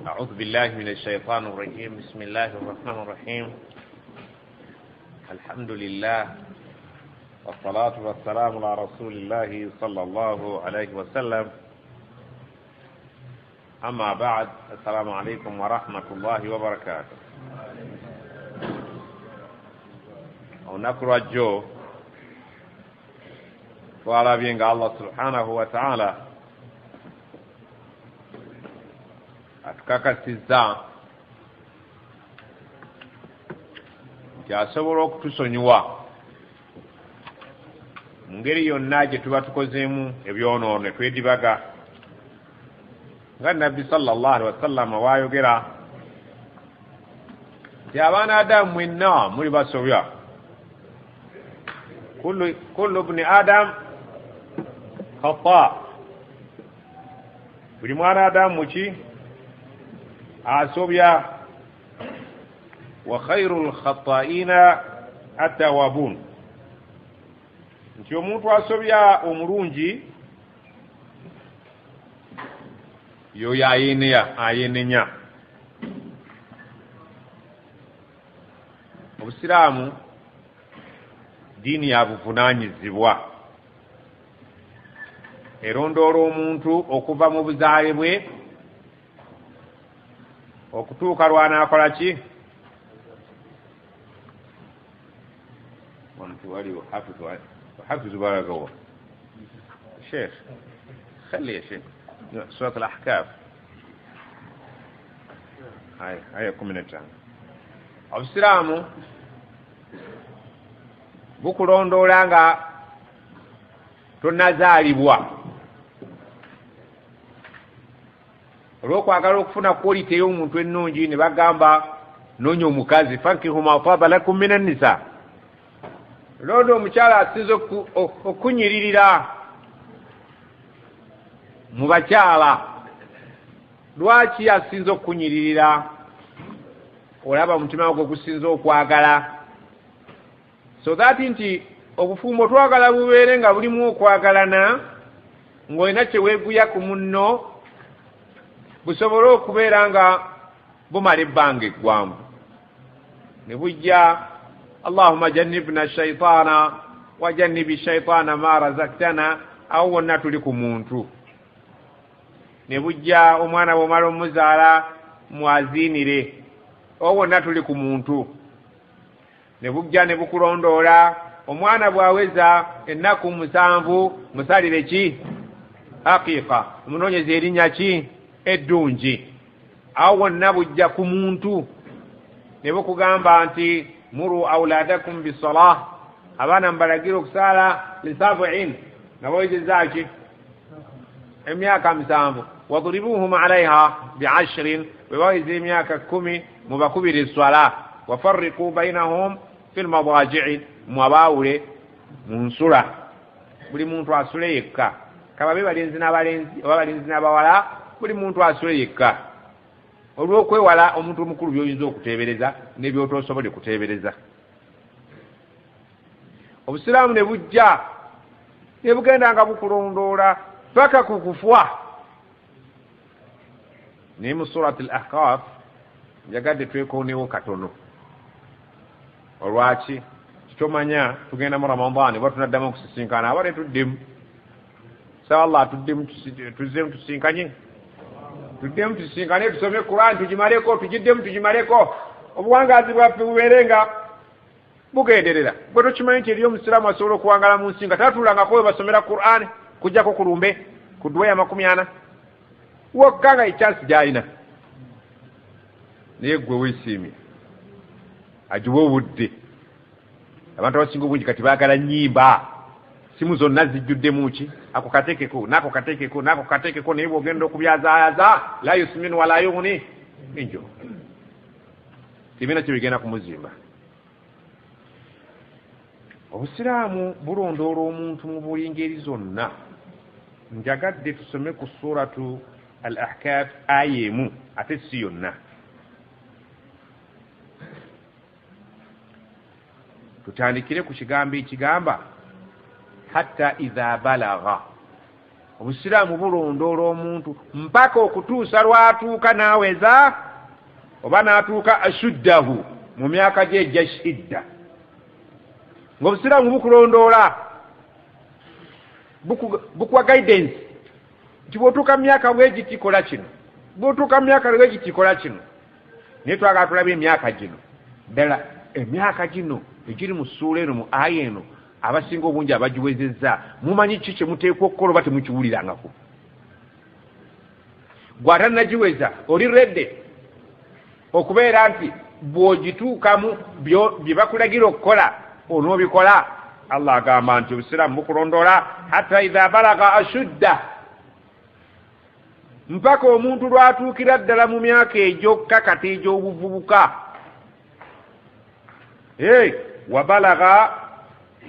أعوذ بالله من الشيطان الرجيم. بسم الله الرحمن الرحيم. الحمد لله والصلاة والسلام على رسول الله صلى الله عليه وسلم. أما بعد، السلام عليكم ورحمة الله وبركاته. ونكر الجو وعلى بينك الله سبحانه وتعالى atukakasizza nti asobola okutusonyiwa mu ngeri yonna gye tuba tukozeemu ebyonoono twedibaga nga nabbi sallallahu alaihi wasallama waayogera nti abaana adamu mwenna muli basobya, kullu ibni adam khata, buli mwana adamu muki asobya, wa khairul khata'ina at-tawwabun, nti omuntu asobya omulungi yoyo ayenenya. Obusiraamu diini ya buvunaanyizibwa, erondoola omuntu okuva mu buzaale bwe okutuuka lwanaakola ki? waliwo hafizu baragawa sheikh خلي يا شيخ سورة الأحكام هاي كومينيتان. Obusiraamu bukulondoola nga tonnazaalibwa, olw'okwagala okufuna quality ey'omuntu ennungi ne bagamba noonya omukazi, fankihu ma taaba lakum min an-nisa. Londo omukyala asinze okunyiririra mu bakyala. Lwaki asinze okunyiririra? Olaba omutima gwe gusinze okwagala, so that nti obufumbo twagala bubeere nga bulimu okwagalana, ng'olina kyeweeguya ku munno, busobole okubeera nga bumala ebbanga eggwanvu. Ne bujja allahumma jannibna shaitaana wa jannibi shaitaana ma razaktana, awo wonna tuli ku muntu. Ne bujja omwana bw'omala omuzaala mwaziinire, awo wonna tuli ku muntu. Ne bujja ne bukulondoola omwana bw'aweza ennaku 7 musalire ki? Haqiqa, munoonyeze erinnya ki? Eddungi. Awo wonna bujja ku muntu. Ne bukugamba nti muru awladakum bisalah, abaana mbalagira okusaala li7, nga bawezezza ki? Emyaka 7. wadribuhum alaiha bi10, bwe baweza emyaka 10 mubakubire eswala. wafarriqu bainahum fi lmadaji'i, mwabaawule mu nsula, buli muntu asule yekka. Kababe balenzi n'abalenzi oba balenzi n'abawala, buli muntu asule yekka, olw'okwewala omuntu omukulu by'oyinza okuteebereza n'ebyotosobole kuteebereza. Obusiraamu ne bujja ne bugenda nga bukulondoola paka ku kufwa. Naye mu surati al-Ahqaf njagadde twekoonewo katono. Olwaki? Kitomanya tugenda mu Ramadani oba tunaddamu okusisinkana, abale tuddemu. Sawa Allah, tuzzemu tusisinkanye, tuddemu tusisinkane, tusome Qur'an tugimaleko, tugimaleko, obuwangazi bwaffe bubeere nga bugenderera. Bwe tokimanyi nti eriyo omusiraamu asobola okuwangala mu nsi nga tatulangako we basomera Qur'an kujjako ku lumbe ku ddwa ya 40 wokka nga echansi gy'alina. Naye gwe weesiimye agiwa obudde. Abantu abasinga obungi kati baagala nnyimba, simu zonna zijjuddemu ki? Ako kateekeko nako kateekeko nako kateekeko, naye bw'ogenda okubyazaayaza la yusminu wala yughni min ju', tibina kye bigenda kumuzimba. Obusiraamu bulondoola omuntu mu buli ngeri zonna. Njagadde tusome ku suratu al-Ahkaf aya emu, ate si yonna. Tutandikire ku kigambo ekigamba hatta idha balagha, obusiraamu bulondoola omuntu mpaka okutuusa lwatuuka naaweza oba n'atuuka ashuddahu mu myaka gye ejja shidda ng'obusiraamu bukulondoola bukuwa guidance nti bw'otuuka mu myaka bwegiti kola kino bw'otuuka mu myaka bwegiti kola kino naye twagala tulaba emyaka gino ddala emyaka gino egiri mu ssuula eno mu aya eno abasinga obungi abagiwezezza mumanyi ki kye muteekwa okukola oba temukiwulirangako gw'atannagiweza oli redde okubeera nti bw'ogituukamu bye bakulagira okukola onoobikola allah agamba nti obusiraamu bukulondoola hatta idha balaga ashudda mpaka omuntu lwatuukira ddala mu myaka egy'okkakati egy'obuvubuka wabalaga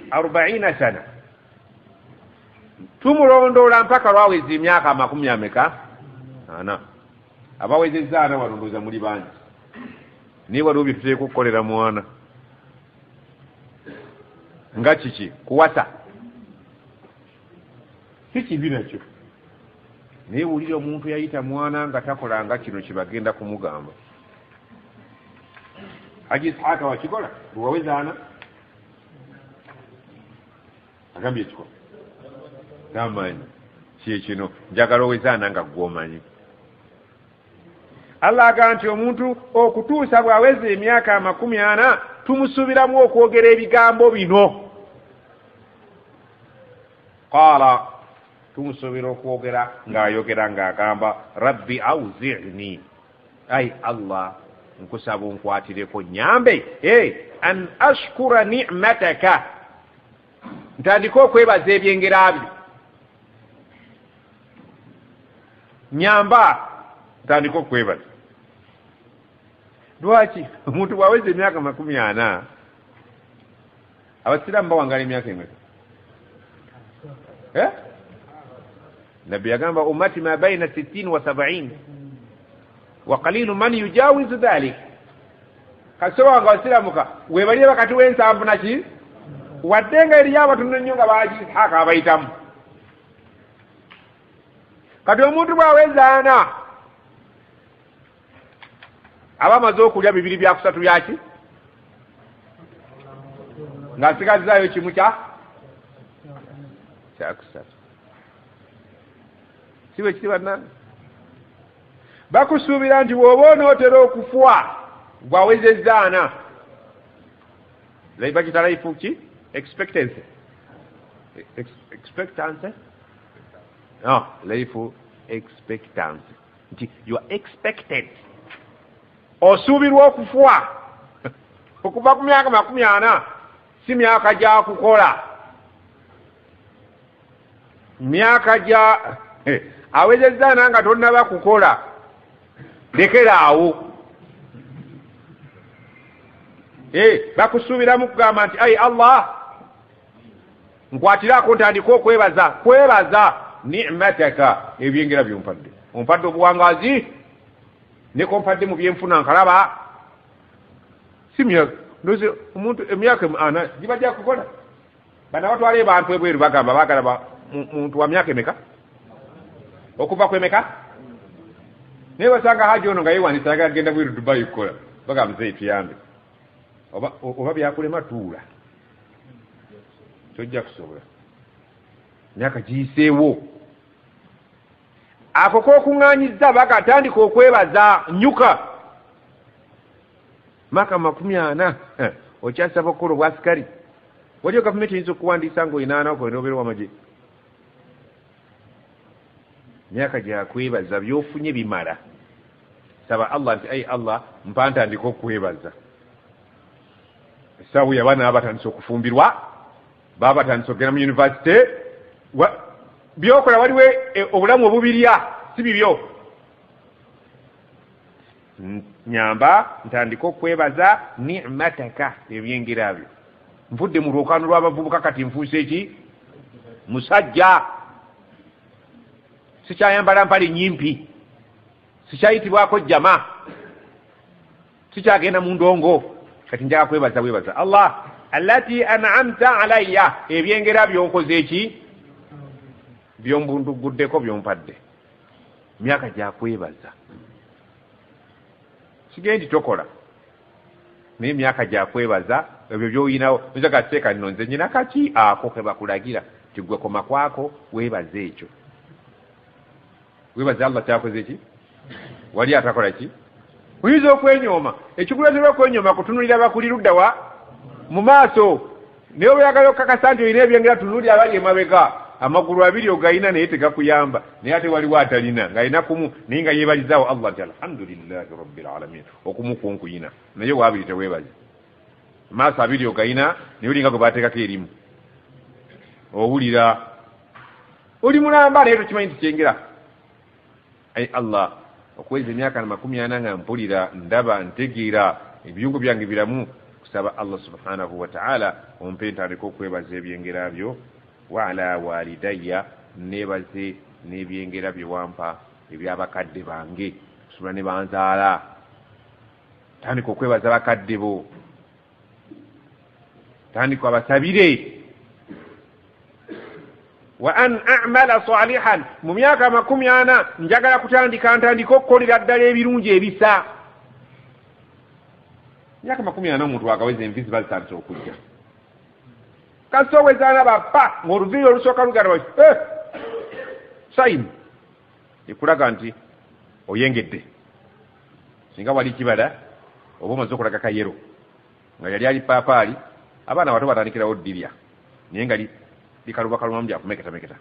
40 sana tumulondoola mpaka lwaweza emyaka 40 ana abawezezza ana walondooza muli bangi naye waliwo bye tuteeka okukolera mwana nga kiki kuwasa kikibi nakyo naye wulira omuntu yayita mwana nga takolanga kino kyebagenda kumugamba Haji Ishaaka wakikola lwaweza ana agambye ekikola tamanyi kyekino njagala oweza ana nga gwomanyi Allah agamba nti omuntu okutuusa bw'aweza emyaka 40 tumusuubiramu okwogera ebigambo bino qaala tumusuubira okwogera ng'ayogera ng'agamba rabbi awzi'ni ay Allah nkusaba onkwatireko nyambe an ashkura ni'mataka ntandika okwebaza ebyengera byo nyamba ntandika okwebaza lwaki omuntu bwaweza emyaka 40 abasiraamu bawangala emyaka emeka nabbi yagamba ummati ma baina 60 wa 70 wa qalilu man yujawizu dhalik kasoba wanga abasiraamuka webalire bakati w'ensanvu naki wadde nga eriyo abatono nnyo nga baagi Ishaaka abayitamu kati omuntu bwaweza ana aba amaze okulya 2 byakusatu byaki ng'asigazaayo kimu kyakusatu siwe kiti bannange bakusuubira nti bw'oba onootera okufwa gwawezezza ana bakita life ki expectancy no life expectancy nti you are expected osuubirwa okufwa okuva ku myaka 40 si myaka gya kukola myaka gya awezezza nanga tonnaba kukola lekeraawo bakusuubiramu kugamba nti ai Allah nkwatiraako ntandika kwebaza ni'mataka ebyengera byompadde ompadde obuwangazi nekompadde mu byenfuna nkalaba si myaka ndoze omuntu emyaka 40 gibajja kukola bana batwala abantu ebweru bagamba bagalaba muntu wa myaka emeka okuva kwemeka naye basanga haji ono nga yewanisa agenda bweru Dubai kukola bagamba ze tuyambe oba byakulema tuula tojja kusobola myaka giyiseewo ako k'okuŋŋaanyizza bakatandika okwebaza nyuka maka 40 okyasaba okukola obwasikari waliyo gavumenti eyinza okuwandiisa ng'oyinaana okoenobeera w'amagye myaka gyakwebaza byofunye bimala saba Allah nti ai Allah mpa ntandika okwebaza essaawa yabaana babatandisa okufumbirwa baba batandisa okugenda mu yunivasite byokola waliwo obulamu obubirya si bibyo nyamba ntandika okwebaza ni'mataka ebyengera byo nvudde mu lwokaano lw'abavubuka kati nfuuse eki musajja sikyayambala mpale nyimpi sikyayitibwako jama sikyagenda mu ndongo kati njaga kwebaza Allah allati an'amta alayya ebyengera byonkoze eki byombunduguddeko byompadde myaka gyakwebaza sigendi tokola naye myaka gyakwebaza ebyo byoyinawo nzagateeka nno nze nyina kaki ako kebakulagira tigwe koma kwako weebaze ekyo weebaze Allah kyakoze ki wali atakola ki oyinza okwenyooma ekikuleetera okwenyooma kutunulira bakulirudda wa mu maaso naye obayagala okukakasa nti olina ebyengera tunulira abali emabega amagulu abiri ogayina naye tegakuyamba naye ate waliwo atalina ng'alina kumu naye nga yeebalizaawo Allah nti alhamdulillahi rabbil alamin okumu kunkuyina naye waabiri teweebaze maaso abiri ogayina naye olinga gwe baateekako erimu owulira oli mulamba naye tokimanyi nti kyengera ai Allah okweza emyaka 40 nga mpulira ndaba ntegeera ebiyungu byange biramu kusaba Allah subhanahu wa ta'ala ompe ntandika okwebaza ebyengera byo wa ala walidayya nebaze n'ebyengera bye wampa ebyabakadde bange kusula ne banzaala tandika okwebaza bakadde bo tandika abasabire wa an a'mala salihan mu myaka 40 njagala ntandika okukolera ddala ebirungi ebisa myaka 40 omuntu akaweza envizi bazitandise okujja kasi owezaana bappa ng'oluviiri olusooka lugana sayini ekulaga nti oyengedde singa wali kibala oba omaze okulaga kayero nga yali ali paapaali abaana bato batandikirawo ddirya naye nga likalubakaluma byakumeketa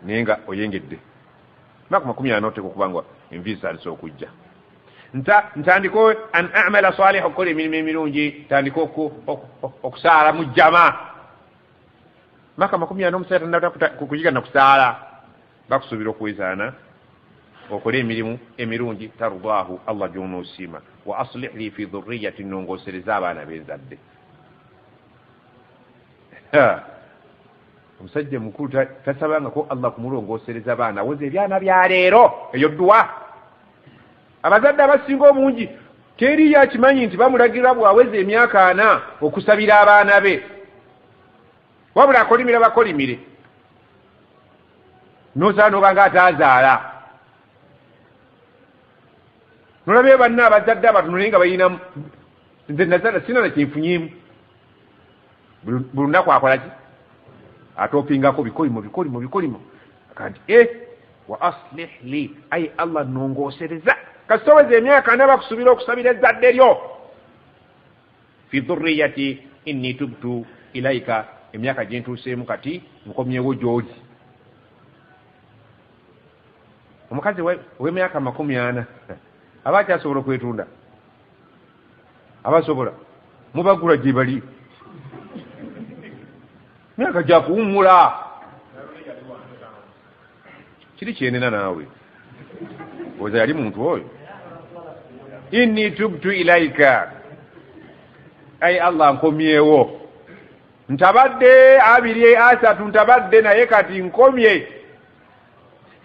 naye nga oyengedde myaka 40 oteka okubanga enviiri zitandise okujja ntandika an a'mala salih okukola emirimu emirungi tandika okusaala mu jjama myaka 40 omusajja tandika kuyiga na kusaala bakusuubira okuwezaana okole emirimu emirungi tarudaahu Allah gy'onoosiima wa aslih li fi dhurriyati nongosereza abaana benzadde omusajja mukulu tasabangako Allah kumulongosereza abaana aweza ebyana bya leero eyo dduwa abazadde abasinga obungi teri yakimanyi nti bamulagira bwaweza emyaka 4 okusabira abaana be wabula akolimira bakolimire nosaana obanga ataazaala nolabye banna abazadde abatunule nga bayina nze nazaala sina nakyenfunyemu buli lunaku akola ki atoopingako bikolimo kanti wa aslih li ay Allah nongosereza kasitoweza emyaka 4 bakusuubira okusabira ezzadde lyo fi dhurriyati inni tubtu ilaika emyaka gye ntuuseemu kati nkomyewo gy'oli omukazi w'emyaka 40 aba akyasobola okwetunda abasobola mubagula gye bali myaka gya kuwummula kiri kyenena naawe oza yali muntu oyo inni tubtu ilaika ay Allah nkomyewo ntabadde 2 3 ntabadde naye kati nkomye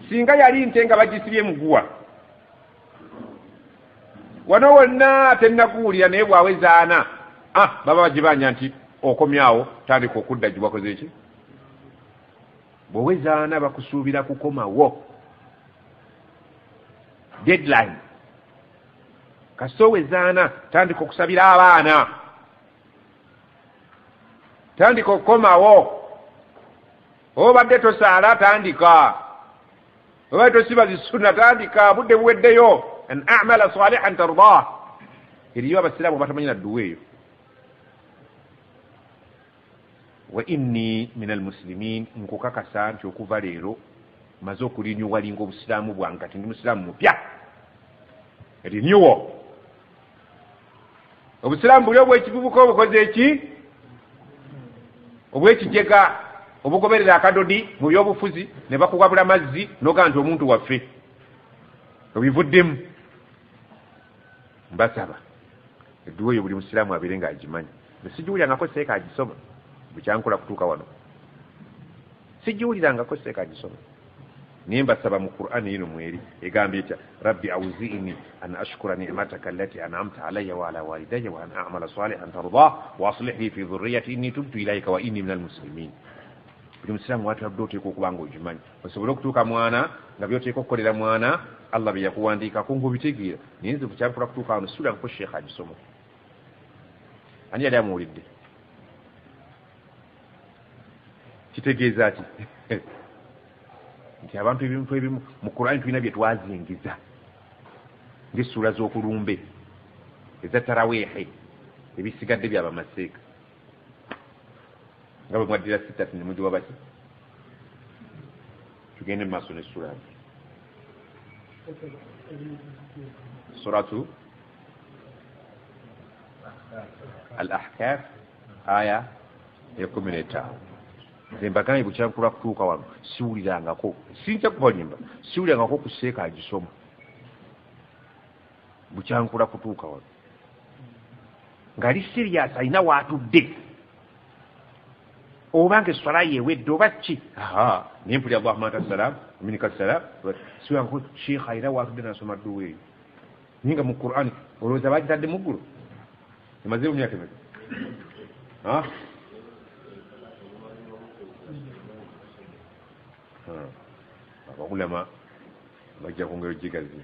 singa yali nte nga bagisibye muguwa wano wonna tennakuwulira naye bwawezaana baba bagibanja nti okomyawo tandika okudda gye wakoze eki bwewezaana bakusuubira kukomawo deadline kasita owezaana tandika okusabira abaana tandika okukomawo obadde tosaala tandika obadde tosiba zisuna tandika budde buweddeyo an a'mala salihan tardah eriyo abasiraamu batamanyira dduwa eyo wa inni min almuslimin nkukakasa nti okuva leero maze okulinyuwalinga obusiraamu bwange kati ndi musiraamu mupya renewal obusiraamu buli obwekivubuka obukoze eki obwekijega obugoberera akadodi mu byobufuzi ne bakugabula mazzi noga nti omuntu waffe obivuddemu mbasaba edduwa eyo buli musiraamu abeere nga agimanyi nesigiwulirangako seeka agisoma bukyankola kutuuka wano sigiwulirangako seeka agisoma naye mbasaba mu Qur'ani yino mweri egambye etya rabbi awzi'ni an ashkura ni'mataka allati an'amta alayya wa ala walidayya wa an a'mala salihan tardah wa aslih li fi dhurriyyati inni tubtu ilayka wa inni minal muslimin buli musiraamu watulabudde oteeka okuba nga ogimanyi osobole okutuuka mwana nga byoteeka okukolera mwana allah bye yakuwandiikako ng'obitegeera naye nze bukyabikola kutuuka wano siwulirangako sheekha agisoma ani yali amuwulidde kitegeeza ki nti abantu ebintu ebimu mu Qur'ani tulina bye twazingiza ng'essuula z'okulumbe eza taraweehe ebisigadde byabamaseeka nga bwe mwaddira sitati ne mugiwa baki tugende mu maaso n'essuula suratu al ahkaf aya ya15 nze mbagambye bukyankula kutuuka wano siwulirangako sinja kubalimba siwulirangako ku seeka agisoma bukyankula kutuuka wano ngali sirias alina waatudde oba nga eswala yeewedde oba ki naye mpuli allahumma anta salam minika salam siwulirangako sheekha alina waatudde nasoma dduwa eyo naye nga mu Qur'ani olowooza bagitadde mu ggulu emazeewo myaka emeka abagulama bajja ku ngero gigazi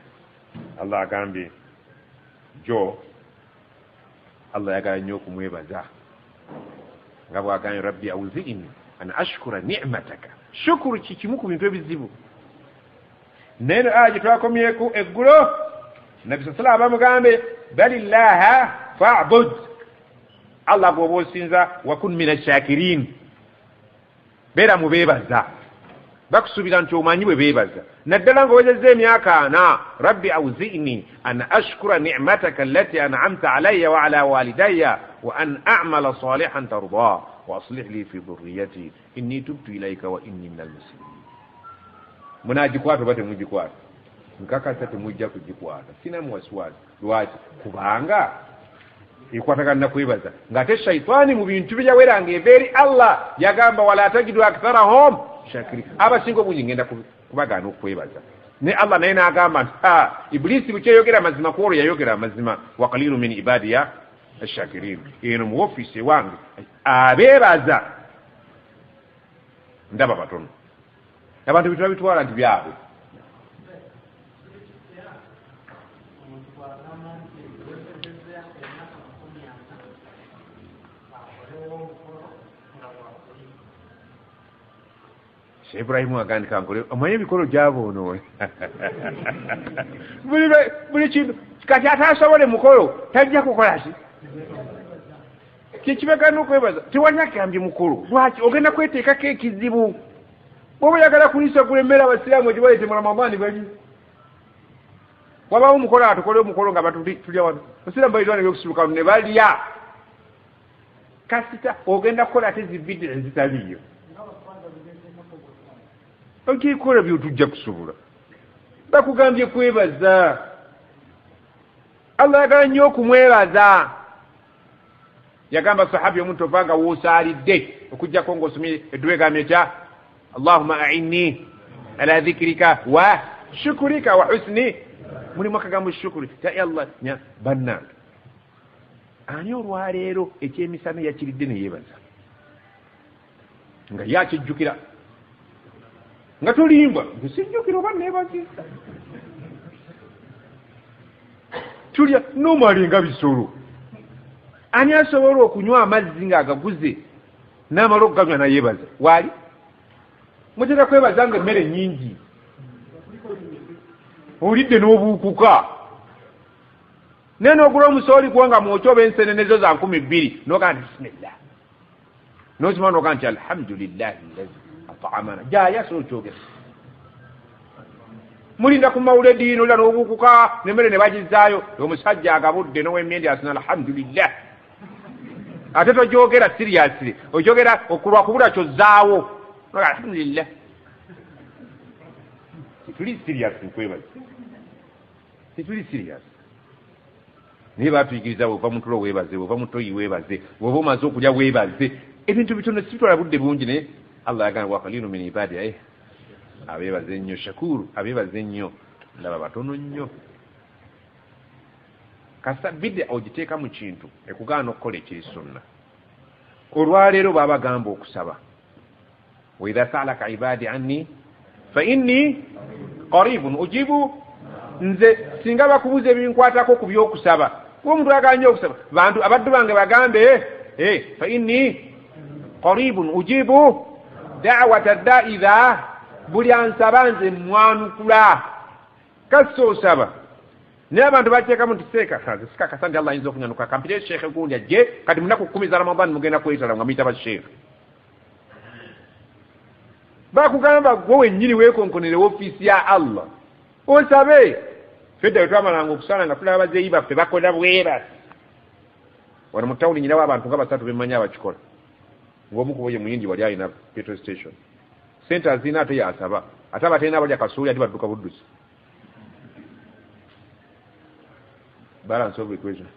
allah agambye jo allah yagala nnyo okumwebaza nga bwagambye rabbi awzi'ni an ashkura ni'mataka shukuru kikimu ku bintu ebizibu naye aya gye twakomyeku eggulo nabi saa sallam bamugambe balillaha fa'bud allah gwoba osinza wakun min ashakirin beera mubeebaza bakusuubira nti omanyi bwe beebaza naddala ng'owezezza emyaka ana rabbi awzi'ni an ashkura ni'mataka allati an'amta alayya wa ala walidayya wa an a'mala salihan tarda wa aslih li fi dhurriyyati inni tubtu ilayka wa inni minal muslimin munagikwata oba temugikwata nkakasa temujja kugikwata sinamu wasiwasi lwaki kubanga ekwatagana nakwebaza ng'ate shaitaani mu bintu bye yaweranga eva eri allah yagamba wala tajidu aktharahum shakiri abasinga obungi ngenda kubagaana okwebaza ne allah naye n'agamba nti ibulisi bukyeyogera amazima ku olwo yayogera amazima wa qalilu min ibadiya ashakirin eno mu ofiisi ewange abeebaza ndaba batono abantu bitula bitwala nti byabwe Ibrahimu agandika nkole omanyi ebikolo gyaboonowe buli kintu kati atasobole mukolo tajja kukola ki kikibagana okwebaza tewanyakambye mukolo lwaki ogenda kweteekako ekizibu bwoba oyagala kuliisa kulemmera abasiraamu egibalete mu ramadaani bali wabawo omukolo atukole omukolo nga batulya wano basiraamu balirwana ebyokusuluka ne balya kasita ogenda kukola ate zividiyo ezitaliyo okikola byotujja kusobola bakugambye kwebaza allah yagala nnyo okumwebaza yagamba sahabi omuntu ovanga woosaalidde okujjako ng'osomye edduwa egambye etya allahumma a'inni ala dhikirika wa shukurika wa husni mulimu akagambo shukuri ya allah bannange ani olwaleero ekyemisana yakiridde neyeebaza nga yakijjukira nga tulimba ngesijjukira oba neebazisa tulya nomali nga bisolo ani asobola okunywa amazzi ng'agaguze n'amala okuganywa nayeebaza waali mutera kwebaza nga emmere nyingi olidde n'obuukuka naye n'ogula omusooli kuwa nga mwokya oba ensenenezo za 2,000 nogaa nti bisimillah nozima nogaa nti alhamdulillahi allazi at'amana jaya sokyogera mulinda ku mawuledi nolya n'obuukuka nemmere ne bagizaayo omusajja agabudde n'ow'emmendi asina alhamdulillah ate togyogera siriyasire ogyogera okulwa kubula kyozaawo alhamdulillah tituli siriyasi nkwebaza tituli siriyasi naye batuyigiriza bwova mutulo weebaze bwova mutoyi weebaze bwova omaze okulya weebaze ebintu bitono sibitwala budde bungi naye allah yagamba wakalinu min ibadi abeebaze ennyo shakuru abeebaze ennyo ndaba batono nnyo kasa bidde ogiteeka mu kintu ekugaana okukola ekiri sunna olwaleero babagamba okusaba وإذا سألك عبادي عني فإني قريب أجيب nze singa bakubuza ebinkwatako ku byokusaba omuntu aganye okusaba bantu abaddu bange bagambe fa inni qaribun ujibu da'wata da'iza buli ansaba nze mwanukula kaso osaba naye abantu bateekamu nti sikakasa nti Allah ayinza okunyanuka kampire sheekhe gundi ajje kati munaku 10 za Ramadan mugenda kwetala nga muyita basheekhe bakugamba gwe wennyini weekonkonere ofiisi ya Allah osabe fedda wetwamalanga okusala nga tulaba bazeeyi baffe bakola bwera wano mu tawuni nyinawo abantu nga basatu bemmanyi abakikola ng'omu ku bo ye muyindi wali alina petrol station sente azina ate yasaba ate abatalina abalya kasuuli ate badduka buddusi balance of equation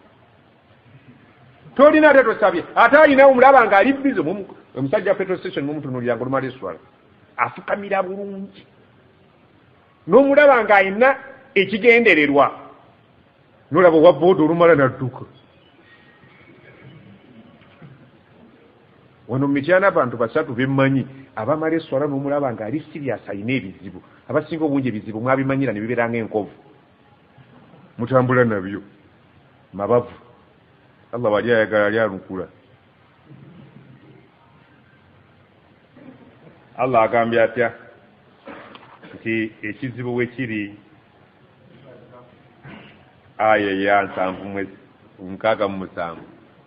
tolina ate tosabye ate alinawo mulaba nga ali bizo omusajja petrol station mumutunuulira ng'oluma restaurant afukamira bulungi n'omulaba ng'alina ekigendererwa nolaba owa booda olumala nadduka wano mumityana abantu basatu bemmanyi abamala eswala n'omulaba ng'ali sirias alina ebizibu abasinga obungi ebizibu mwabimanyira ne bibeeranga enkovu mutambula nabyo mabavu Allah wali ayagala ali anukula Allah agambye atya nti ekizibu we kiri aya ya 7:7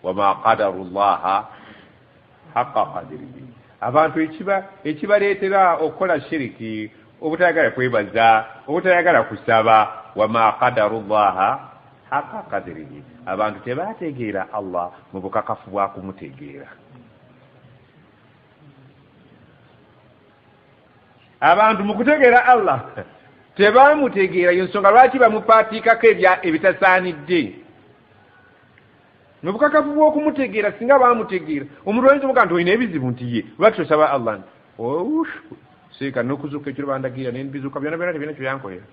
wama qadarullaha haqqa qadrihi abantu ekibaleetera okukola shiriki obutayagala kwebaza obutayagala kusaba wama qadarullaha haqqa qadrihi abantu tebategeera Allah mu bukakafu bwa kumutegeera abantu mu kutegeera Allah tebamutegeera yensonga lwaki bamupaatikako ebitasaanidde mu bukakafu bw'okumutegeera singa bamutegeera omuntu oyinza omuga nti olina ebizibu nti ye lwaki tosaba Allah seeka n'okuzuuka ekiro bandagira n'ebizuuka byonna byonna tebina kyoyankolera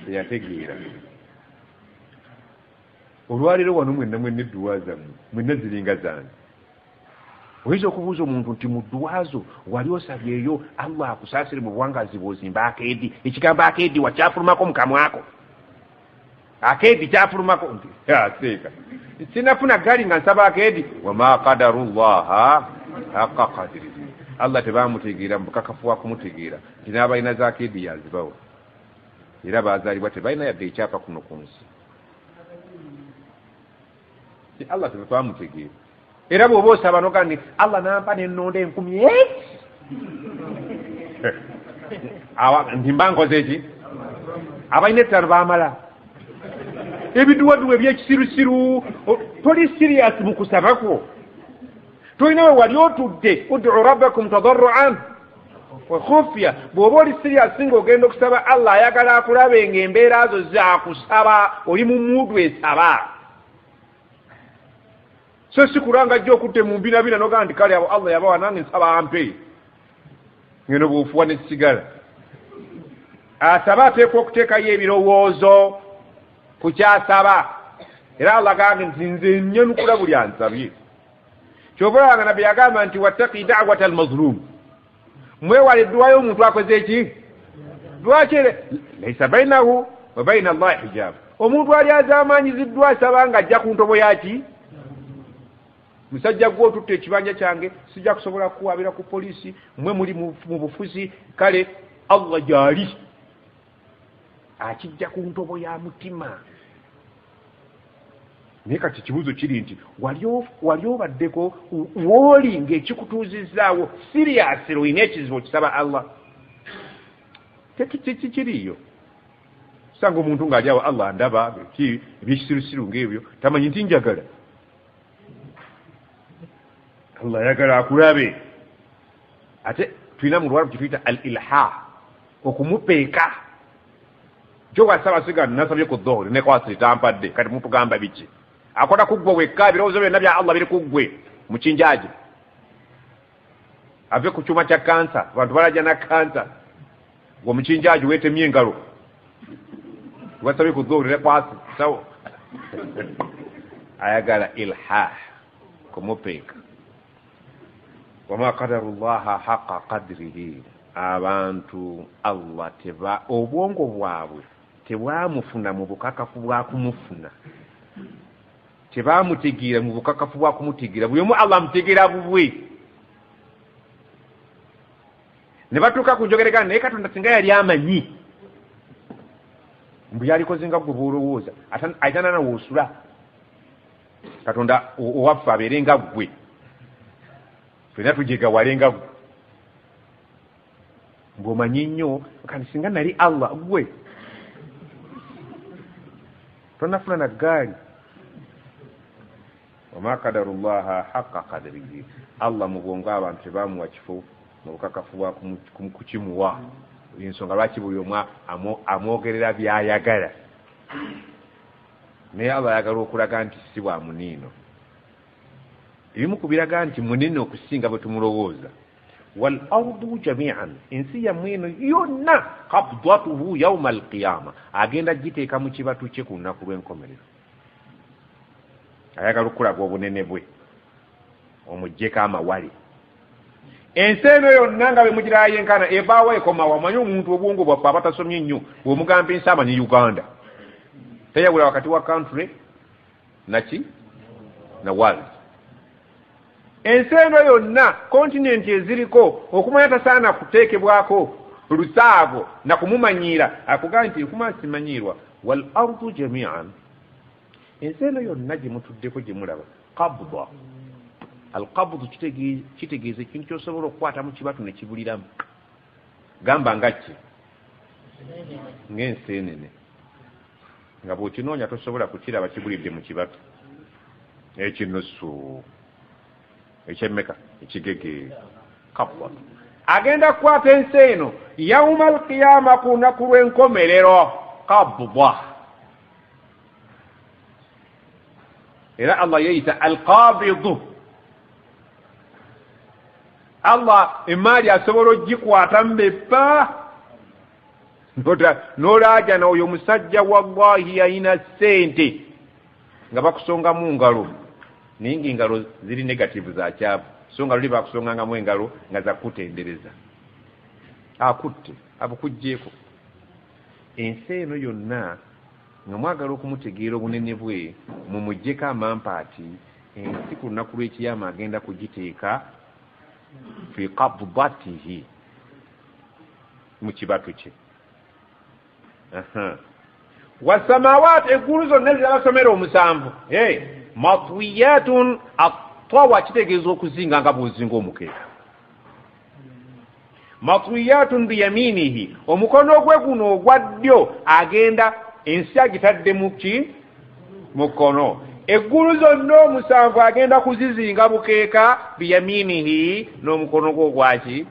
teyategeera olwaleero wano mwenna edduwa zammwe mwenna ziringa zange oyinza okubuuza omuntu nti mu dduwa zo wali osabyeyo Allah akusaasire mu buwangazi bw'ozimba akeedi ekigambo akeedi wakyafulumako mu kamwako akeedi kyafulumako nti seeka sinafuna gali nga nsaba akeedi wama qadarullaha haqqa qadrihi Allah tebamutegeera mu bukakafu bwa kumutegeera nti n'abalina za akeedi yazibawo era baazaalibwa tebalina yadde ekyapa kuno ku nsi Allah tebamutegeera era bw'oba osaba noga nti Allah nampa n'ennonda 10,000 nti mba nkoze eki abalina 5 baamala ebiduwaduwa ebyekisirusiru toli sirias mu kusaba kwo tolina we wali otudde ud'u rabbakum tadarruan wa khufya bw'oba oli sirias ng'ogenda okusaba Allah ayagala akulabe ng'embeera zo zakusaba oli mu muudu esaba so sikulanga ajja okutte mu mbinabina noga nti kale abo Allah yabawa nange nsaba ampe ngeno bw'ofuwa n'ekisigala asaba ateekwa okuteekayo ebirowoozo ku kyasaba era Allah gange nti nze nnyanukula buli ansabye kyova olabanga nabbi yagamba nti wattaqi da'wata almazlum mwewale edduwa y'omuntu akoze eki lwaki laisa bainahu wa baina Allahi hijab omuntu ali azaamaanyiziddwa asaba nga ajja ku ntobo yaki musajja gwe otutte ekibanja kyange sijja kusobola kuwabira ku poliisi mwe muli mu bufuzi kale Allah gyali akijja ku ntobo ya mutima naye kati ekibuuzo kiri nti wali obaddeko wooli ng'ekikutuuzizzaawo siriasi olina ekizibu okisaba Allah tekiriyo sanga omuntu ng'ali awo Allah ndaba ebyekisirusiru ng'ebyo tamanyi nti njagala Allah yagala akulabe ate tulina mu Lwarabu kituyita al-ilha okumupeeka kyo wasaba siga nasabye ku dhuhuri ne kwasiri tampadde kati mutugamba biki akola kuggwe wekka birowoozo byonna bya Allah biri kuggwe mukinjaji ave ku kyuma kya kansa abantu balaja na kansa gwe mukinjaji weetemye engalo wasabye ku dhuhuri ne kwasiri sawa ayagala ilha kumupeeka wama qadarullaha haqa qadrihi abantu Allah teba obwongo bwabwe tebwamufuna mu bukakafu bwa kumufuna tebamutigira mu bukakafu bwa kumutigira buli omu Allah amutegeera bubwe ne batuuka ku njogereka naye Katonda singa yali amanyi mbu yalikoze nga gwe bw'olowooza ayitana nawe osula Katonda owaffe abeere nga ggwe ffenna tujegawale nga ggwe ng'omanyi nnyo kandi singa nali Allah ggwe tonafuna na ggaali wama qadarullaha haqa qadrihi Allah mu bwongo abantu tebamuwa kifo mu bukakafu bwa kukimuwa ensonga lwaki buli omu amwogerera byayagala naye Allah ayagala okulaga nti si bwa muniino ebimu ku biraga nti munene okusinga bwe tumulowooza wal ardu jami'an ensi yammwe eno yonna qabdatuhu yawma alqiyama agenda giteeka mu kibatu kye ku lunaku lw'enkomerero ayagala okulaga obunene bwe omuggyeko amawale ensi eno yonna nga bwe mugirayenkana ebaawo ekomawo amanyi omuntu obwongo bwaffe abatasomye nnyo bw'omugamba ensi amanyi Uganda teyawula wakati wa country naki na world ensi eno yonna kontinenti eziriko okumanya tasaana kuteekebwako lusaago na kumumanyiira akugaa nti kumansimanyirwa wal ardu jami'an ensi eno yonna gye mutuddeko gye mulaba qabda al qabdu kitegeeza ekintu kyosobola okukwata mu kibatu ne kibuliramu gamba nga ki ng'enseenene nga bw'okinoonya tosobola kukiraba kibulidde mu kibatu ekinusu ekyemmeka ekigege kabwa agenda kukwata ensi eno yawma alqiyama ku lunaku lw'enkomerero kabwa era Allah yeyita alqabidu Allah emaali asobola ogikwata mbeppa n'olaaja n'oyo musajja wallahi ayina ssente nga bakusongamu ngalo naye ng'engalo ziri negative za kyavu so nga luli bakusongangamu engalo nga zakutendereza akutte abukugjeeko ensi eno yonna nga mwagala okumutegeera obunene bwe mumuggyeko amampaati ensi ku lunaku lw'ekiyama agenda kugiteeka fi qabdatihi mu kibatu kye wasamawati eggulu zonna zirabasomera omusanvu matwiyatun atwawa kitegeeza okuzinga nga bw'ozinga omukeeka matwiyatun biyaminihi omukono gwe guno ogwa ddyo agenda ensi agitadde muki mukono eggulu zonna omusanvu agenda kuzizinga bukeeka biyaminihi n'omukono gwe ogwaki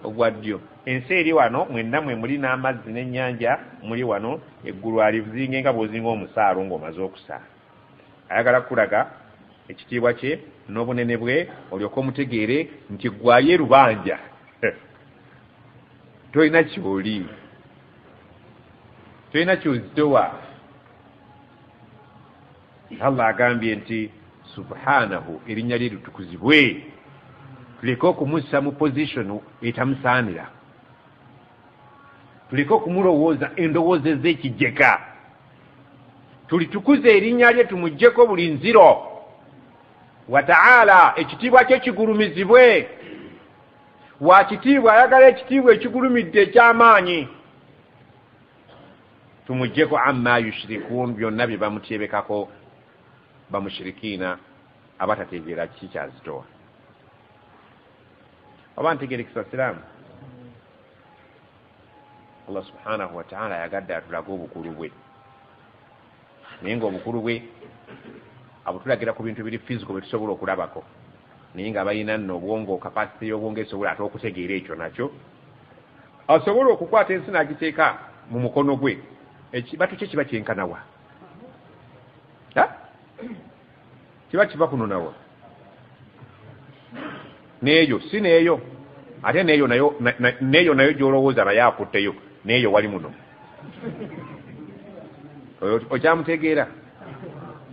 ogwa ddyo ensi eri wano mwenna mwe muli n'amazzi n'ennyanja muli wano eggulu alizinge nga bw'ozinga omusaalo ng'omaze okusaala ayagala kulaga ekitiibwa kye n'obunene bwe olyoke omutegeere nti gwaye rubanja tolina kyoli tolina kyozitowa Allah agambye nti subhanahu erinnya lye litukuzibwe tuleke okumussa mu position etamusaanira tuleke okumulowooza endowooza ez'ekijjeka tulitukuze erinnya lye tumuggyeko buli nziro wa ta'ala ekitiibwa kye kigulumizibwe wa kitiibwa ayagala ekitiibwa ekigulumidde eky'amaanyi tumuggyeko amma yushrikuun byonna bye bamutyebekako bamushirikiina abatategeera kiki kyazitowa oba ntegerekesa siraamu Allah subhanahu wa ta'ala yagadde atulaga obukulu bwe naye ng'obukulu bwe abutulagira ku bintu biri physical bye tusobola okulabako naye nga balina nno obwongo kapasite y'obwongo esobola ate okutegeera ekyo nakyo asobola okukwata ensi n'agiteeka mu mukono gwe ekibatu kye kiba kyenkanawa kiba kiva kunonawa neeyo si neeyo ate neeyo nayo gy'olowooza naye akutteyo neeyo wali muno okyamutegeera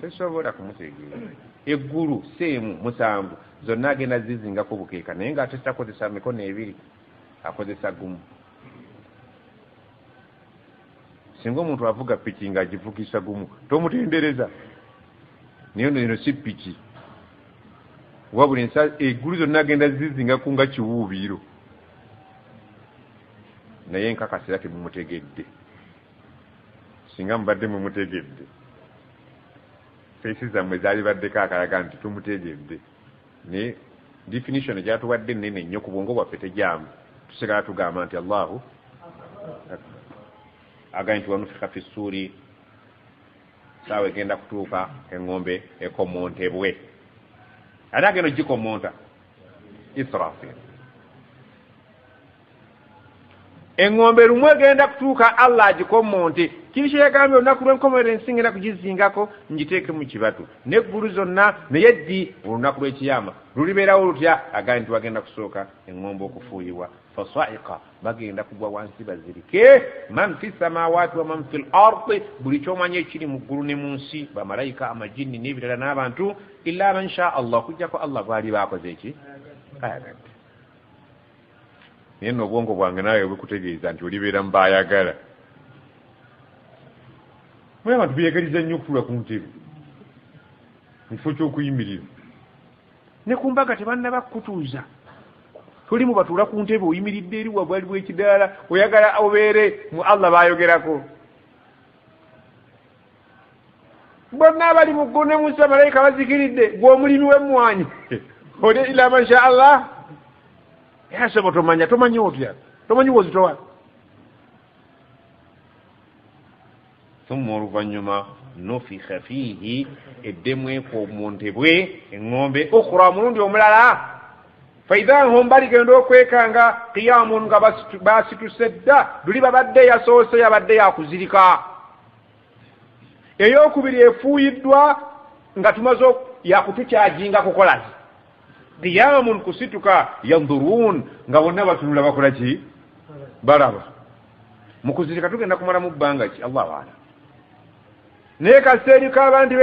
tesobola kumutegeera eggulu seemu musanvu zonna agenda zizingako bukeeka naye ng'ate takozesa mikono ebiri akozesa gumu. Singa omuntu avuga piki ng'agivugisa gumu tomutendereza, naye eno si piki wabula eggulu zonna agenda zizingako nga kiwuubiiro, naye nkakasira temumutegedde. Singa mubadde mumutegedde feesi zammwe zaali baddeko akalaga nti tumutegedde, naye definition egyatuwadde nnene nnyo ku bwongo bwaffe tejaamu, tusigala tugamba nti Allahu agambye nti wanufika fi ssuuri, saawa egenda kutuuka eŋŋombe ekomontebwe. Ate agenda gikomonta Israfil. Eŋŋombe lumu egenda kutuuka Allah agikomonte. Kiri kyegambye olunaku lw'enkomerero ensingenda kugizingako ngiteeke mu kibatu, n'eggulu zonna naye ddi olunaku lw'ekiyama lulibeerawo lutya? Agambye nti wagenda kusooka eŋŋombe okufuuyibwa, fasa'iqa, bagenda kugwa wansi bazirike. Man fi samawati wa man fil ardi, buli kyomanya ekiri mu ggulu ne mu nsi, bamalayika, amajinni n'ebirala n'abantu, illa man sha Allah, okujjako Allah bwali baakoze eki ayagadde. Naye nno obwongo bwange naawe bukutegeeza nti olibeera mbaayagala. Mwe abantu beeyagaliza nnyo okutula ku ntebe mu kifo ky'okuyimirira, ne ku mbaga tebannaba kukutuuza. Toli mu batuula ku ntebe oyimiridde eri wabwali bw'ekidaala, oyagala obeere mu Allah baayogerako. Bonna abali mu ggulu ne mu nsi bamalayika bazikiridde, gwe omulimi w'emmwanyi oli ila masha Allah. Yasebo tomanyi otya, tomanyi wozitowa. Thumma oluvannyuma nufikha fiihi, eddemu ekomontebwe eŋŋombe, ukhra mulundi omulala, faidha hum baligenda okwekanga qiyamun nga basituse dda, luli babadde yasoose yabadde yakuzirika. Eyokubiri efuuyiddwa nga tumaze yakutukyajinga kukolazi. Qiyamun kusituka, yandurun nga bonna batunula bakola ki? Balaba. Mu kuzirika tugenda kumala mu bbanga ki? Allahu a'lam. Naye kaseeri k'abantu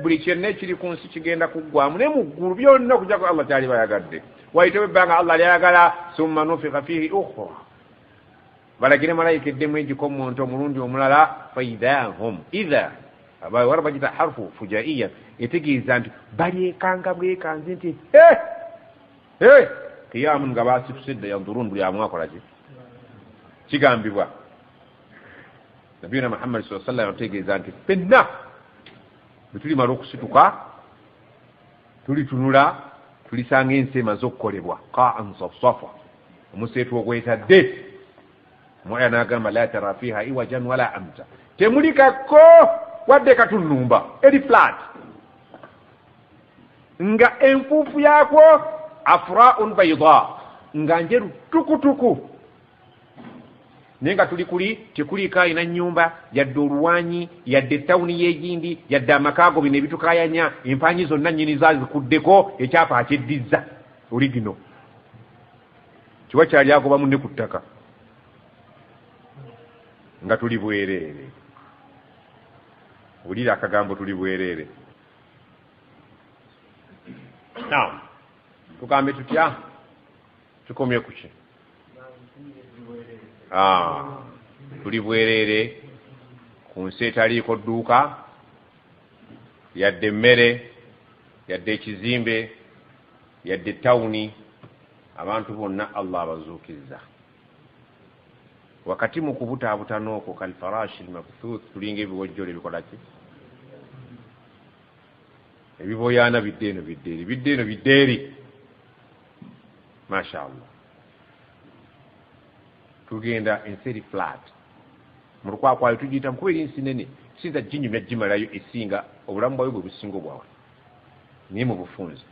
buli kyonna ekiri ku nsi kigenda kuggwamu, ne mu ggulu byonna okujjako Allah kyali bayagadde. Wayitewo ebbanga Allah lyayagala, summa nufikha fiihi ukhra, balagire malayika eddemu egikomonte omulundi omulala, faidha hum idha wala bagita harfu fujaiya, etegeeza nti balyekanga bwekanze nti qiyamun nga basitusedda, yandurun buli amu akola ki? Kigambibwa Nabiyuna Muhammad sallallahu alaihi wasallam ategeeza nti fenna bwe tulimala okusituka tulitunula tulisanga ensi emaze okukolebwa, qa'an safsafa, omuseetu ogwetadde. Moya n'agamba la tara fiha iwajan wala amta, temulikako wadde katunnumba, eri flat, nga enfuufu yaakwo afra'un bayda, nga njeru tukutuku. Naye nga tuli kuli tekuliko alina nnyumba yadde oluwanyi yadde ettawuni y'egindi yadde amakaago bino ebitukayanya, empanyi zonna nnyini zazikuddeko, ekyapa akyeddiza oligino kiwa kyali agobamu ne ku ttaka, nga tuli bwereere. Wulira akagambo tuli bwereere. Tugambe tutya? Tukomye ku ki? Tuli bwereere ku nsi etaliiko dduuka, yadde emmere, yadde ekizimbe, yadde ettawuni, abantu bonna Allah abazuukizza. Wakati mu kubutaabutana okwo, kalfarashi almabthuth, tulinga ebiwojjolo ebikola ki? Ebiboyaana bidde eno biddeeri. Masha Allah. Tugenda enseri flat. Mu lukwakwayo tugiyita mukuba eri ensi nene, sinza ginyumya gimalayo esinga obulamu bwayo bwe businga obwawe. Naye mu bufunze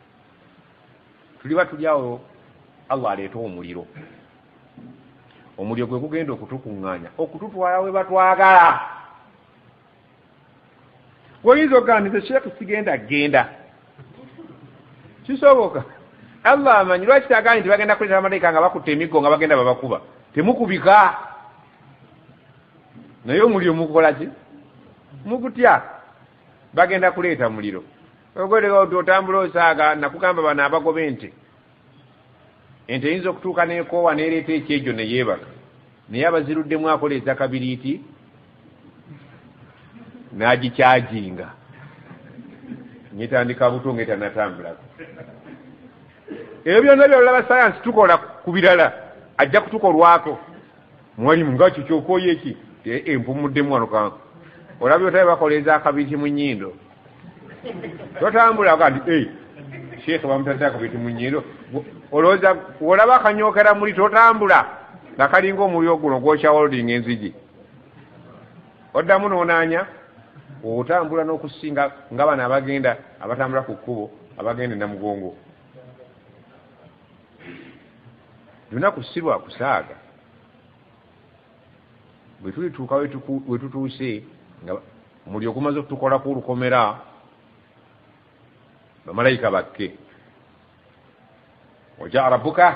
tuliba tuli awo, Allah aleeta omuliro. Omuliro gwe gugenda okutukuŋŋaanya, okututwala we batwagala. Oyinza okugandiza Sheikh sigenda genda, kisoboka. Allah amanyi lwaki tagaanyi nti bagenda kuleeta bamalayika nga bakutte emiggo nga bagenda babakuba. Temukubika. Naye omuliro mukukola ki? Mugutya. Bagenda kuleeta muliro. ogwedeko nti otambula osaaga nakugamba bano abagoba ente eyinza okutuuka nekoowa neereeta ekyejo neyeebaka naye abaziruddemu akoleeza kabiriiti n'agikyajinga nyetandika buto ngaetanatambulako ebyo byonna byolaba sayansi tukola ku birala ajja kutukolwako mwalimu nga kikyokoyo eki empumuddemu wano olabye otabe bakoleeza akabiriiti mu nnyindo totambula kandi sheekhe bamutadde akabiriiti mu nnyindo olowooza olaba akanyokera muli totambula nga kalinga omuliro guno gwokya holding enzigi oddamu noonaanya otambula n'okusinga nga bano abagenda abatambula ku kkubo abagenda namugongo lunaku si lwa kusaaga bwe tulituuka we tutuuse nga muli okumaze okutukolako olukomera bamalayika bakke wajaa rabbuka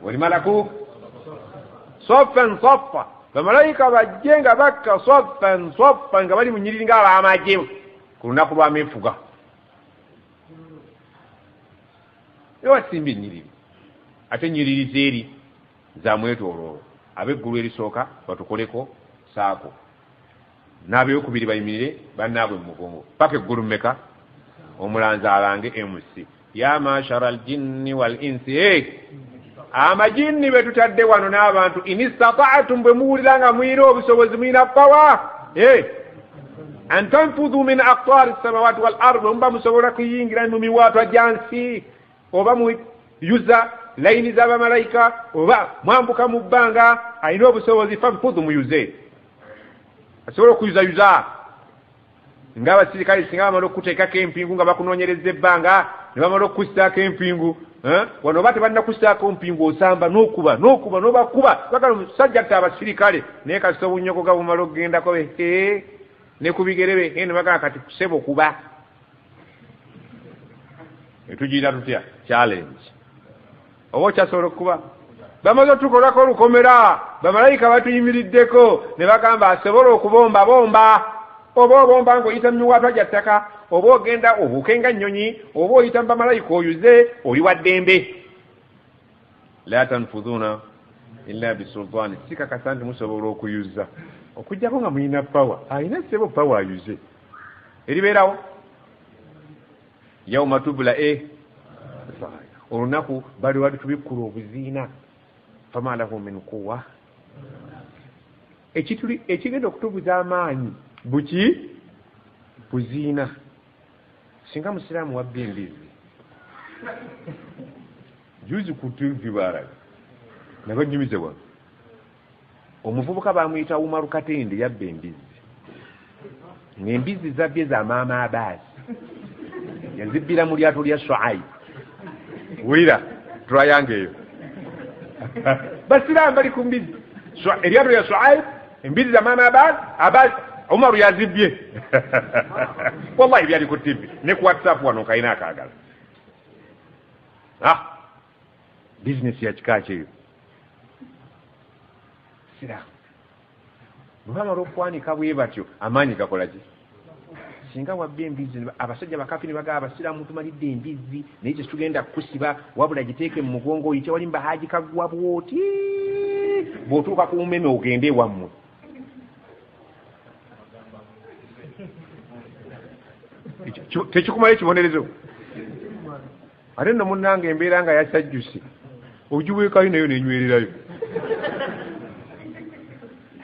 walimalaku soffan soffa bamalayika bajje nga bakka soffan soffa nga bali mu nnyiriri nga ab'amagye ku lunaku lw'ameefuga ewasimba ennyiriri ate ennyiriri zeeri za mwetooloolo ab'eggulu erisooka batukoleko saako n'abeokubiri bayimirire bannaabwe mu mugongo paka eggulu mmeka omulanzi alange mc ya mashara aljinni wal insi amajinni betutadde wano n'abantu inistata'tum bwe muwulira nga muyina obusobozi muyina pawa an tanfudhu min aqtari samawati wal ardi muba musobola kuyingira mu miwaatwa gyansi oba muyuza layini z'abamalayika oba mwambuka mu bbanga ayina obusobozi fanfudhu muyuze asobola okuyuzayuza ng'abasirikale singa bamala okukuteekako empingu nga bakunoonyereza ebbanga ne bamala okukusaako empingu wano oba tebannakusaako mpingu osamba n'okuba n'obakuba bagala omusajja tte abasirikale naye kasita obunyoko ga bumala okugendako ne ku bigere be ne bagala kati kuseba okuba etugiyita tutya challenge oba okyasobola okuba bamaze otukolako olukomera bamalayika batuyimiriddeko ne bagamba asobola okubombabomba oba obomba ng'oyita mu miwaatwa gya ttaka oba ogenda obuukenga nnyonyi oba oyita mu bamalayika oyuze oli wa ddembe la tanfudhuuna illa bisultaani sikakasa nti musobola okuyuza okujjako nga muyina pawa ayina sebo pawa ayuze eribeerawo yauma tubula olunaku bali wali tubikkula obuziina fama lahu min quwa ekigenda okutubuza amaanyi buki buziina singa musiraamu wabba embizi juzi ku TV baalaga nabanyumize wano omuvubuka bamuyita Umaru Katende yabba embizi ng'embizi zabbye za maama Abaasi yazibbira mu lyato lya Shuaib wulira tulayange eyo basiraamu bali ku mbizi eryato lya Shuaib embizi za maama Abaasi Umaru yazibbye wallahi byali ku TV ne ku WhatsApp wano kayina akaagala business ya kika kyeyo sira bwamala okwanika bwe batyo amaanyi gakola ki singa wabba embizi abasajja bakafi ne bagaba abasiraamu tumalidde embizi naye kyetugenda kusiba wabula giteeke mu mugongo oyite wali mbahaji kaggwa bwoti bw'otuuka ku mumeme ogende ewammwe tekikumala ekibonerezo ate nno munnange embeera nga yasajjuse ogiweekayo nayo nenywererayo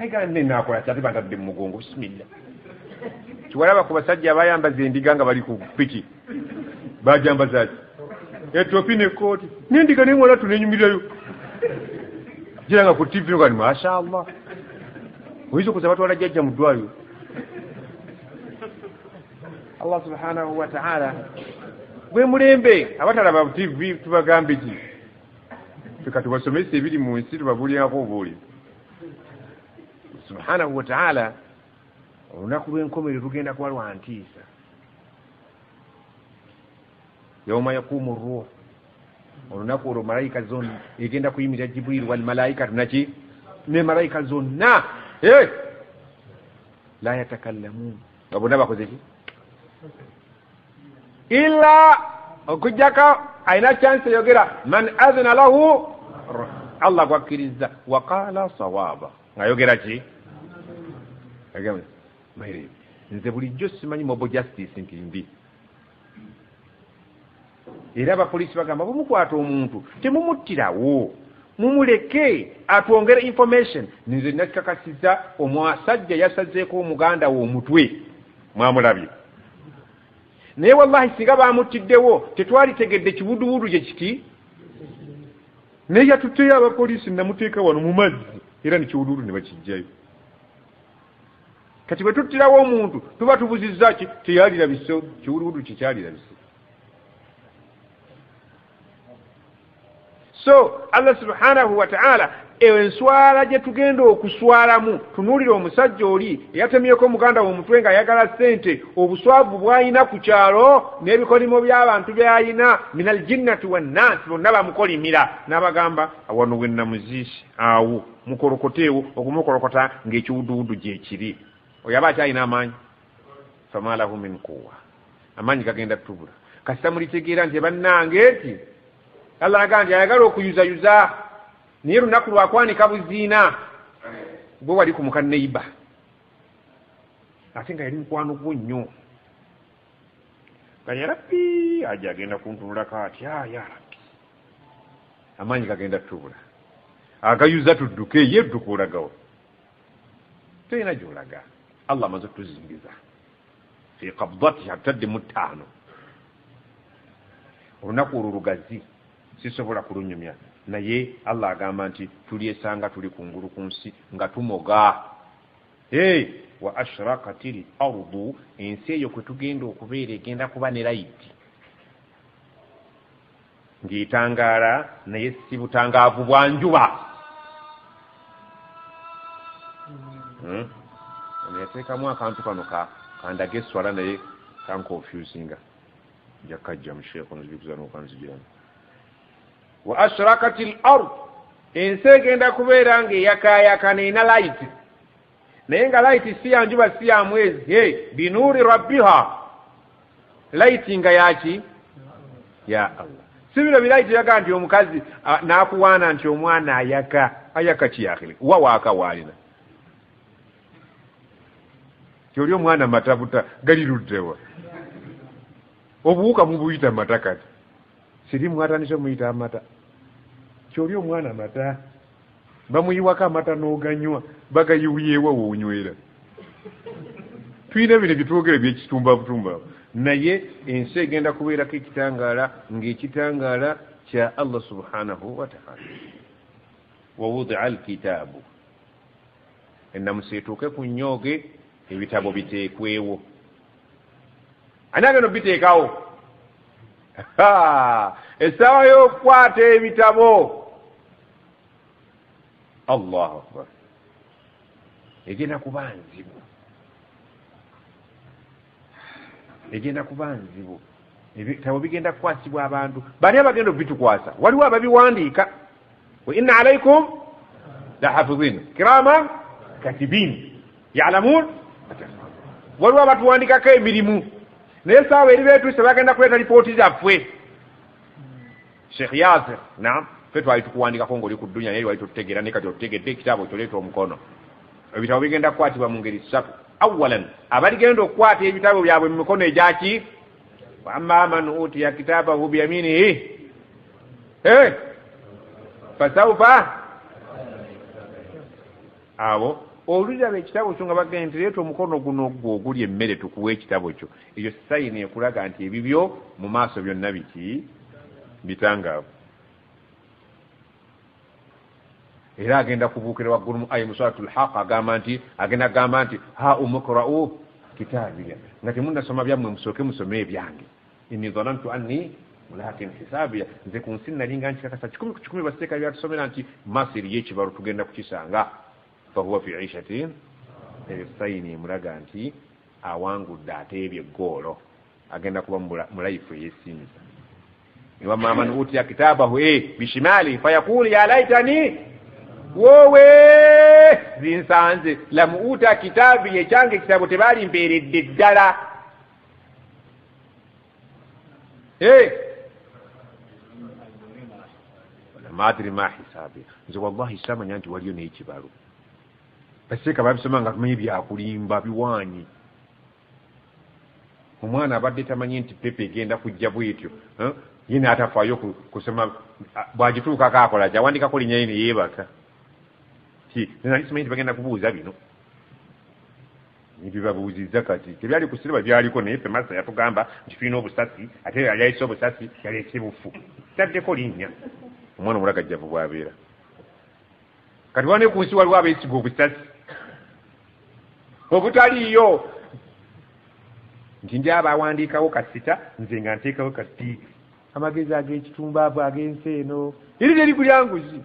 aigala nenaakola kyate batadde mu mugongo bisimilla kiwalaba ku basajja abayambaza endiga nga bali ku piki bajambaza ki etopi nekooti nendiga neŋola tunenyumirayo giranga ku TV nga ni mashallah oyinza okuza batwala jjajja mu ddwaliro Allah subhanahu wa ta'ala bwe mulembe abatalaba TV tubagambe ki fika tubasomesa ebiri mu nsi tubabulirako obuuli subhanahu wa ta'ala olunaku lw'enkomere lugenda kuba lwa ntiisa yauma yakumu ruh olunaku olwo malayika zonna egenda kuyimirira Jibril wal malaikatu naki ne malayika zonna la yatakallamun nga bonna bakoze ki illa okujjaka ayina chance yogera man adhina lahu Allah gwakkiriza waqala sawaba ngayogera ki agamba mayire nze bulijjo simanyi mobo justice nti mbi era abapolisi bagamba bumukwata omuntu temumuttirawo mumuleke atwongere information nze nakikakasiza omwasajja yasazeeko omuganda wo omutwe mwamulabye naye wallahi singa bamuttiddewo tetwalitegedde kibudubudu gye kiti naye yatutteyo abapolisi namuteeka wano mu mazzi era nekibudubudu ne bakijjayo kati bwe tuttirawo omuntu tuba tubuzizza ki teyalirabise kibudubudu kikyalirabise. So Allah subhanahu wa ta'ala enswala gye tugenda okuswalamu tunuulire omusajja oli eyatemyeko muganda w'omutwe nga ayagala ssente obuswavu bw'ayina ku kyalo n'ebikolimo by'abantu by'ayina minal jinnati wannaasi bonna bamukolimira n'abagamba wano we namuziisi awo mukolokoteewo okumukolokota ng'ekiwuduwudu gyekiri oyo aba akyalina amaanyi fama lahu min quwwa amaanyi gagenda tutubula kasita mulitegeera nti bannange eti Allah agamba nti ayagala okuyuzayuza naye lunaku lwakwanika buziina bwe wali ku mukanneiba ate nga yali mukwano gwo nnyo nga yarabbi aja agenda kuntunulako ati ya rabbi amaanyi gagenda tutubula agayuza tudduke ye dduka olagawo tolina gy'olaga Allah amaze okutuzingiza fi qabdatihi atadde mu ttaano olunaku olwo lugazi sisobola kulunyumya naye Allah agamba nti tulyesanga tuli kungulu ku nsi nga tumoga wa ashraqatil ardu ensi eyo kwe tugenda okubeera egenda kuba ne layiti ng'etangaala naye si butangaavu bwa njuba yateekamu akantu kano kandage eswala naye kankonfusinga njakajja musheeko nzibikuza n'okanzijiramu wa ashraqatil ard ensi egenda kubeera ng'eyakaayakana ena layiti naye nga layiti si ya njuba si ya mwezi binuuri rabbiha layiti nga yaki ya Allah si bino bilayiti yaga nti omukazi n'akuwaana nti omwana ayaka kiyakhile wa waaka waalina kyoli omwana matabuta gali luddewa obuwuka mubuyita mata kati siri mwatanise muyita amata kyoli omwana amata bamuyiwako amata n'oganywa bagayiwyewa woonywera tulina bino byetwogere byekitumba butumba naye ensi egenda kubeerako ekitangaala ng'ekitangaala kya Allah subhanahu wa ta'ala wawudia alkitaabu ennamusa etuuke ku nnyooge ebitabo biteekwewo ani agenda biteekawo essaawa y'okukwata ebitabo Allahu akbar egenda kuba nzibu ebitabo bigenda kukwasibwa abantu bani abagenda okubitukwasa waliwo ababiwandiika wa inna alaikum lahafidhin kiraman katibin ya'lamun waliwo abatuwandikako emirimu naye saawa eri beetuuse bagenda kuleeta lipooti zaffe Sheikh Yasir naam ffe twali tukuwandikako ng'oli ku ddunya naye wali totutegeera naye kati otutegedde ekitabo kyoleeta omukono ebitabo bigenda kukwatibwa mu ngeri ssatu awalan abaligenda okukwata ebitabo byabwe mu mikono egyaki amma man utiya kitabahu biyaminihi fasawfa abo olulaba ekitabo kyo nga bagenda nti leeta omukono guno gwo oguli emmere tukuwa ekitabo kyo eyo sayini ekulaga nti ebibyo mu maaso byonna biki bitangaavu era agenda kubuukira waggulu mu aya musuratul haq agamba nti ha umukra'u kitabiya nga temunnasoma byammwe musooke musome ebyange inni dhanantu anni mulakin hisabiya nze ku nsi nalinga nkikakasa 10 baseeka byatusomera nti masiri y'ekibalo tugenda kukisanga fahuwa fi ishatin sayini emulaga nti awangudde ateebye eggoolo agenda kuba mu life eyesinza wamma man utiya kitabahu bishimali fayaqulu ya laitani wowe zinsanze lamuuta kitabi ekyange kitabo tebalimpeeredde ddala maadiri ma hisabi nze wallahi samanya nti waliyo n'ekibalo baseeka babisoma nga tumanyi byakulimba biwaanyi omwana abadde tamanyi nti pepe egenda kujja bwetyo ye n'atafaayo kusoma bwagituukako akola gyawandikako linnya ye neyeebaka nali simanyi nti bagenda kubuuza bino byebabuuzizza kati tebyali ku siriba byaliko naye ffe masa yatugamba nti tulina obusasi ate yali ayise obusasi yaleese bufu taddeko linnya omwana omulagajjavu bwabeera kati wane ku nsi waliwo abeesiga obusasi obutaliiyo nti ndi aba awandiikawo kasita nze nga nteekawo kati amagezi ag'ekitumbaavo ag'ensi eno eri teri kulyanguzi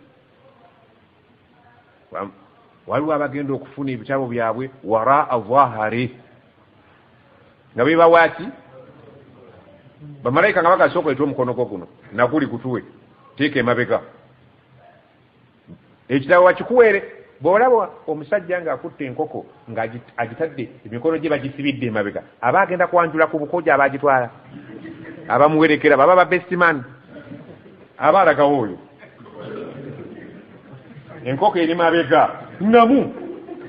waliwo abagenda okufuna ebitabo byabwe waraa dhahari nga bebawaati bamalayika nga bagasooka eta omukono gwo guno naguli kutuwe teeka emabega ekitabo bakikuweere bw'olaba omusajja ng'akutte enkoko ng'agitadde emikono gye bagisibidde emabega aba agenda kwanjula ku bukoja abagitwala abamuwerekera baba babestiman aba alagawo oyo enkoko eri mabega namu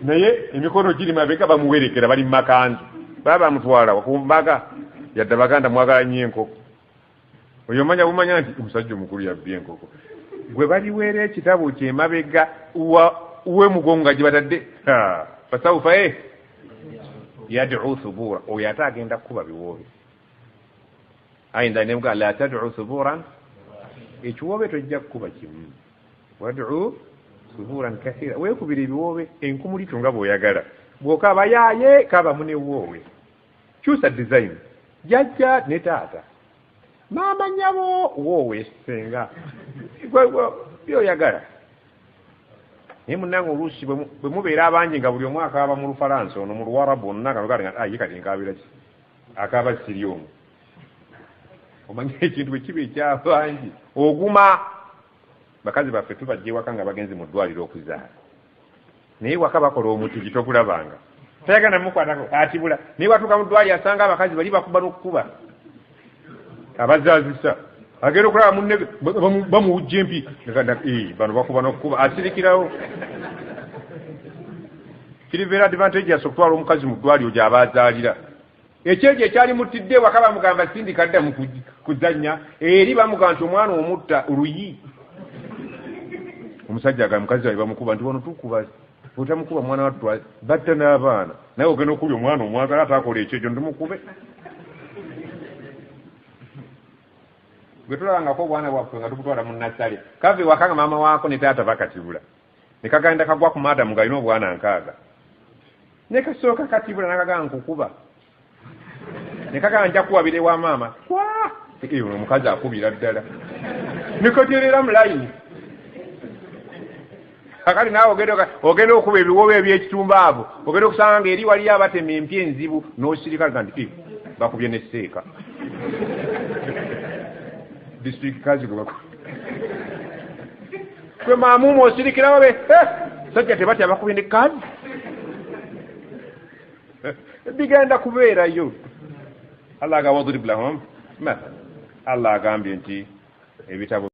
naye emikono giri mabega bamuwerekera bali mumakanzu baba bamutwala wakumbaga yadde baganda mwagala nnyo enkoko oyo manya bumanya nti omusajja omukulu yabbye enkoko gwe baliweera ekitabo kyemabega uwe mugonga gye batadde fasawufa yad'u thubura oyo ate agenda kukuba biwoobe ayinza nemuga la tad'u thuburan ekiwoobe tojja kukuba kimu wad'u thuburan kathira weekubira ebiwoobe enkumulito nga bw'oyagala bw'okaaba yaaye kaabamu newoowe kyusa design jajja ne taata maama nnyabo woowe senga byoyagala naye munnange oluusi bwe mubeera abangi nga buli omu akaaba mu lufalansa ono mu luwarabu ono ye kati nkaabira ki akaaba siri omu omanye ekintu bwe kiba ekyabangi oguma bakazi baffe tubajja ewaka nga bagenzi mu ddwaliro okuzaala naye waka bakola omuti gitokulabanga tayagala mukwatako atibula naye watuuka mu ddwaliro asanga abakazi bali bakuba n'okukuba abazaazisa agenda okulaba munne bamuwujja empi bano bakuba n'okukuba asirikirawo kiri very advantageous okutwala omukazi mu ddwaliro gy'abaazaalira ekyegyo ekyali mutidde waka bamugamba sindika dda mu kuzannya eri bamugamba nti omwana omutta luyi omusajja aga mukazi wawe bamukuba nti wano tukuba otamukuba mwana wattu batta n'abaana naye ogenda okubya omwana omwagala ataakola ekyegyo ntimukube gwe tulabangako obwana bwaffe nga tubutwala mu nasale kave wakanga maama waako ne taata bakatibula ne kagenda kagwa ku maadamu galina obwana 6 ne kasooka katibula nakagamba nkukuba ne kagamba nja kuwabira ewa maama omukazi akubira ddala ne katerera mu layini akali naawe ogenda okuba ebiwoobe eby'ekitumbaavo ogenda okusanga nga eri waliyo abatema empya enzibu n'osirika nti bakubye n'esseeka district kazi gwe maamumu osirikirawo be sajja tebatya bakubye ne kazi bigenda kubeerayo Allah agawadrib lahum Allah agambye nti ebitabo